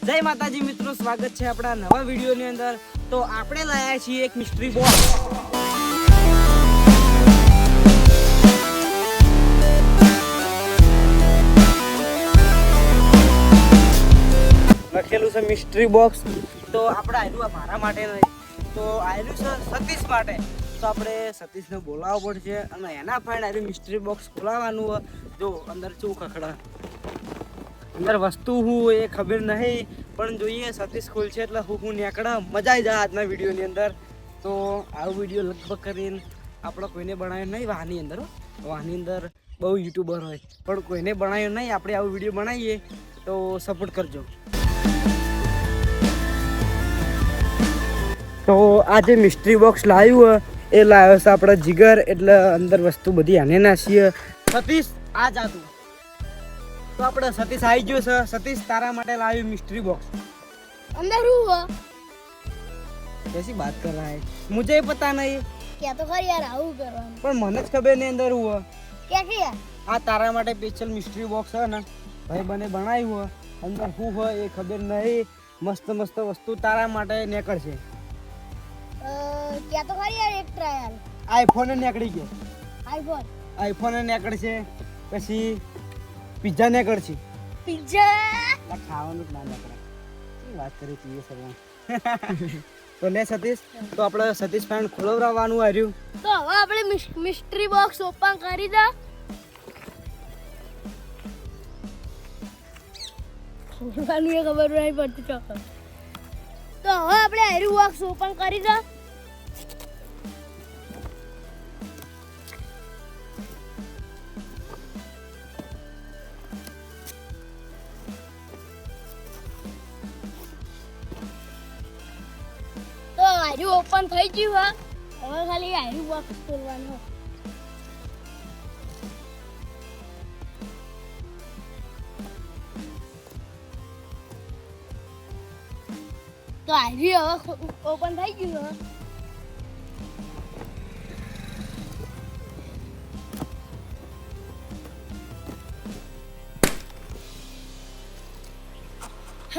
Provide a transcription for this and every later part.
જય માતાજી મિત્રો, સ્વાગત છે આપણા નવા વિડીયોની અંદર. તો આપણે લાયા છીએ એક મિસ્ટ્રી બોક્સ. લખેલું છે મિસ્ટ્રી બોક્સ. તો આપણે આવ્યું મારા માટે નહીં, તો આવ્યું છે સતીશ માટે. તો આપણે સતીશને બોલાવવો પડશે અને એના ફાઇન આવ્યું મિસ્ટ્રી બોક્સ ખોલાવવાનું. જો અંદર શું ખખડા અંદર વસ્તુ હું એ ખબર નહીં, પણ જોઈએ સતીશ ખોલશે એટલે હું નીકળે મજા આવી જાય આજના વિડીયોની અંદર. તો આવો વિડીયો લગભગ કરીને આપણે કોઈને બનાવ્યો નહીં. વાહની અંદર બહુ યુટ્યુબર હોય પણ કોઈને બનાવ્યો નહીં. આપણે આવો વિડીયો બનાવીએ તો સપોર્ટ કરજો. તો આ જે મિસ્ટ્રી બોક્સ લાવ્યું એ લાવ્યો છે આપણે જીગર, એટલે અંદર વસ્તુ બધી આને નાખીએ. સતીશ આ જાતું તો આપણે સતીશ આવી ગયો છે. સતીશ તારા માટે લાવ્યું મિસ્ટ્રી બોક્સ. अंदर हुआ कैसी बात कर रहा है, मुझे पता नहीं. क्या तो खरी यार आऊ करવાનું પણ મને જ ખબર નહીં અંદર હું क्या किया આ તારા માટે સ્પેશિયલ મિસ્ટ્રી બોક્સ છે ને ભાઈ બને બનાવ્યું. અંદર શું હોય એ ખબર નહીં. મસ્ત મસ્ત વસ્તુ તારા માટે નીકળશે. क्या तो खरी यार एक ट्रायल આઈફોન નીકળી ગયો, आईफोन નીકળશે, પછી પિઝા નીકળશે. पिज्जा ખાવાનું જ ના નીકળે. શું વાત કરી છીએ સર. તો લે સતીશ, તો આપણે સતીશ ફ્રેન્ડ ખોલવરાવવાનું આવ્યું. તો હવે આપણે મિસ્ટ્રી બોક્સ ઓપન કરી દા. ખોલવાની એ ખબર નહીં પડતી ચોક્કસ. તો હવે આપણે આયરું બોક્સ ઓપન કરી દા. તો આયરું ઓપન થઈ ગયું હા. હવે ખાલી આયરું બોક્સ ખોલવાનું. તો આયરું હવે ઓપન થઈ ગયું હા.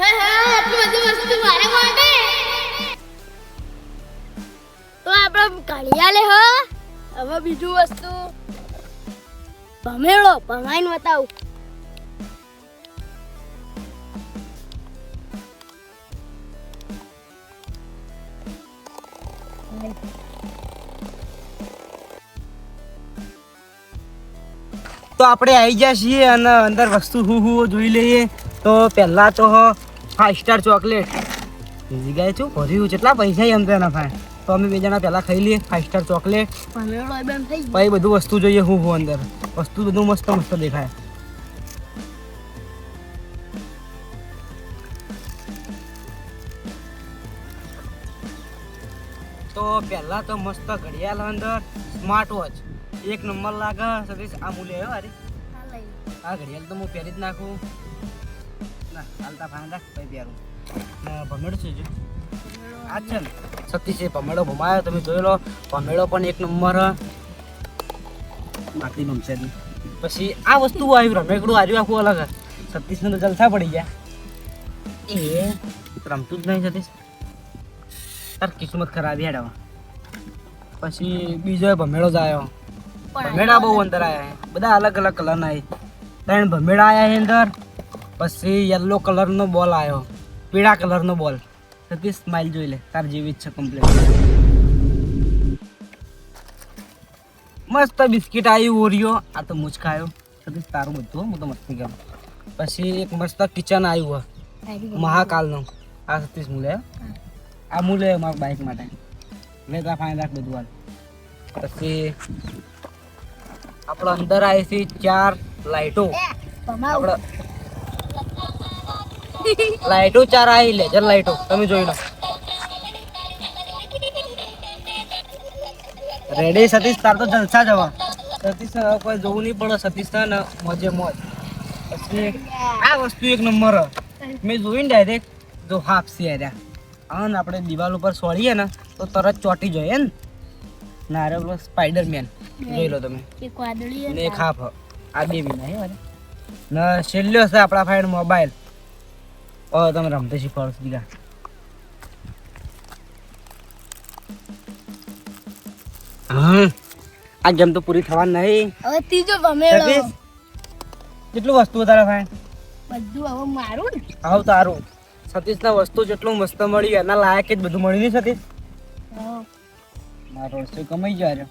આટલી બધી વસ્તુ મારે માટે તો આપણે કાઢ્યા લે હો. હવે બીજું વસ્તુ ભમેળો ભમાઈને બતાવું. તો આપણે આવી ગયા છીએ અને અંદર વસ્તુ હું જોઈ લઈએ. તો પહેલાં તો 5 સ્ટાર ચોકલેટ. બીજી ગાય શું ભર્યું, કેટલા પૈસા એમ તો એના ફાય. તો અમે બે જણા પહેલાં ખાઈ લઈએ 5 સ્ટાર ચોકલેટ. ભમેળો બેન થઈ પછી બધું વસ્તુ જોઈએ હું અંદર. વસ્તુ બધું મસ્ત મસ્ત દેખાય. તો પહેલાં તો મસ્ત ઘડિયાળ અંદર સ્માર્ટ વોચ એક નંબર લાગે. સતીશ આ મૂલ્ય આવ્યો અરે આ ઘડિયાળ તો હું પહેરી જ નાખું. ના હાલતા ફાન રાખ પછી પહેરું. ભમેડો છે જો આ છે ને સતીશે ભમેડો ભમાયો. તમે જોઈ લો ભમેડો પણ એક નંબર. માટી ગમશે નહીં. પછી આ વસ્તુ આવ્યું રમેકડું આવ્યું આખું અલગ. સતીશને તો જલસા પડી ગયા. એ રમતું જ નહીં સતીશ, તાર કિસ્મત ખરાબ હેડાવા. પછી બીજો ભમેડો જ આવ્યો. ભમેડા બહુ અંદર આવ્યા, બધા અલગ અલગ કલરના. 3 ભમેડા આવ્યા અંદર. પછી યલો કલરનો બોલ આવ્યો, પીળા કલરનો બોલ. સતીશ સ્માઇલ જોઈ લે, તાર જેવી જ છે કમ્પ્લીટ. મસ્ત બિસ્કિટ આવ્યું ઓરિયો. આ તો મુજ ખાયો સતીશ તારું બધું. હું તો મસ્તી કરું. પછી એક મસ્ત કિચન આવ્યું મહાકાલનું. આ સતીશ મૂલે, આ મૂલે મારા બાઇક માટે. લેતા ફાઇન રાખ બધું હાલ. પછી આપણે અંદર આવી છે 4 લાઈટો. આપણે લાઈટો 4 આવી લેજર લાઈટો તમે જોઈ લો. રેડી સતીશ, તાર તો જલસા જવા. સતીશ કોઈ જોવું નહીં પડે. સતીશ ને મોજે મોજ. પછી આ વસ્તુ એક નંબર મેં જોઈને ડાયરેક્ટ જો હાફસી આવ્યા. અને આપણે દિવાલ ઉપર સોળીએ ને તો તરત ચોટી જોઈએ ને. નારે પેલો સ્પાઈડરમેન જોઈ લો તમે. એક વાદળી ને એક હાફ. આ બે વિના હે ને છેલ્લો છે આપણા ફાઈન મોબાઈલ. તમે રમતો શીખવાડો છો બીજા. હા આ ગેમ તો પૂરી થવાની નહીં. હવે ત્રીજો ભમેડો. સતીશ કેટલું વસ્તુ તારા ભાઈ? બધું હવે મારું ને. આવ તારું. સતીશના વસ્તુ જેટલું મસ્ત મળ્યું એના લાયક જ બધું મળ્યું નહીં સતીશ? હા મારો રસ્તો કમાઈ ગયો રે.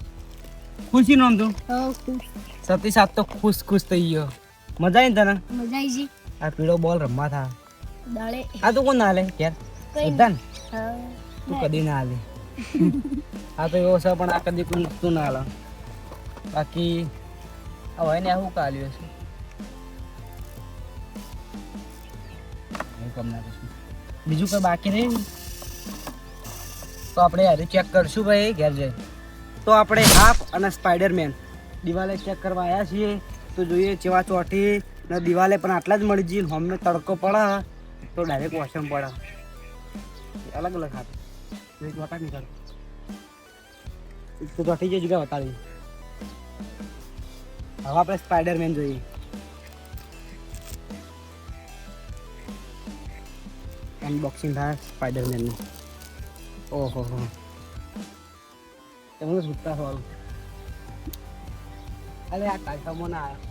ખુશી નો તું હા ખુશ. સતીશ આજ તો ખુશ થઈ ગયો. મજા આવી ને તને? મજા આવી ગઈ. આ પીળો બોલ રમવા થા. દાડે આ તો કોણ ના લે ઘેર? કઈ બધા ને? હા તું કદી ના લે. આ તો એવો છે પણ આ કદી કોઈ મૂકતું ના લે. બાકી હવે ને આવું કાલ્યું છે. બીજું કઈ બાકી નહીં તો આપણે યાર ચેક કરશું ભાઈ ઘેર જઈ. તો આપણે હાફ અને સ્પાઈડરમેન દિવાલે ચેક કરવા આવ્યા છીએ. તો જોઈએ ચેવા ચોટી ને દિવાલે પણ આટલા જ મળી જઈએ. હમને તડકો પડે તો ડાયરેક્ટ વોશમ પડે. અલગ અલગ હાથ ચોટા નીકળ તો ચોટી જઈ જગ્યા બતાવી. હવે આપણે સ્પાઈડરમેન જોઈએ. અનબોક્સિંગ થાય સ્પાઈડરમેનનું. ઓહો હો તમને છૂટતા સવાલ. અરે આ કાઢવામાં ના આવ્યા.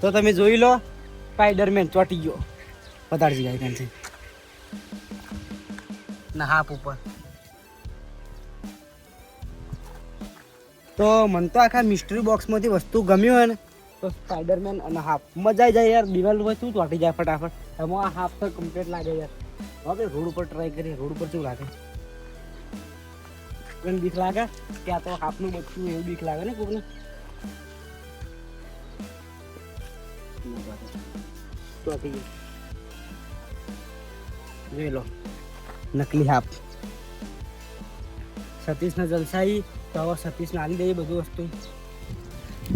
તો તમે જોઈ લો સ્પાઈડરમેન ચોટી ગયો. વધારે જગ્યાએ કાન છે ના હાફ ઉપર. તો મને તો આખા મિસ્ટ્રી બોક્સમાંથી વસ્તુ ગમ્યું હોય ને તો સ્પાઈડરમેન અને હાફ મજા આવી જાય યાર. દિવાલ હોય શું ચોટી જાય ફટાફટ. એમાં આ હાફ તો કમ્પ્લીટ લાગે યાર. હવે રોડ ઉપર ટ્રાય કરીએ. રોડ ઉપર શું લાગે? કોઈને બીક લાગે કે આ તો હાફનું બચ્ચું એવું બીક લાગે ને કોઈને? ચોટી ગયું. જોઈ લો નકલી હાફ. સતીશના જલસાઈ તો હવે સતીશને આલી દઈએ બધું વસ્તુ.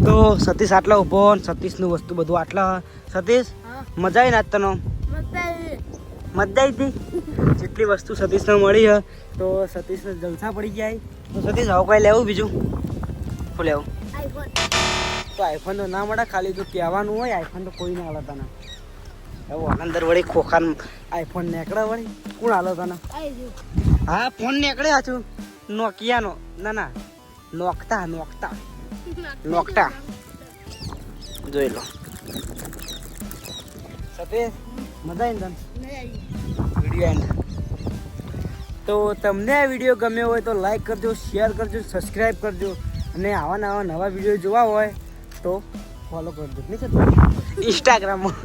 તો સતીશ આટલા ઊભો ને સતીશનું વસ્તુ બધું આટલા. સતીશ હા મજા આવી ને આજ તને? મજા આવી. મજા આવી હતી. જેટલી વસ્તુ સતીશને મળી હે તો સતીશને જલસા પડી જાય. તો સતીશ હવે કોઈ લેવું બીજું? શું લેવું? આઈફોન. તો આઈફોન તો ના મળે. ખાલી તો કહેવાનું હોય આઈફોન તો કોઈ ના હાલે તને. એવું અંદર વળી ખોખાન આઈફોન નીકળે વળી કોણ હાલો તને? આવી ગયું. હા ફોન નીકળ્યા છું નોકિયાનો. ના ના નોકતા નોકટા જોઈ લો. સતીશ મજા આવી ને તને? મજા આવી. Video and. તો તમને આ વિડીયો ગમ્યો હોય તો લાઈક કરજો, શેર કરજો, સબસ્ક્રાઈબ કરજો. અને આવા નવા વિડીયો જોવા હોય તો ફોલો કરજો નહીં સર ઇન્સ્ટાગ્રામમાં.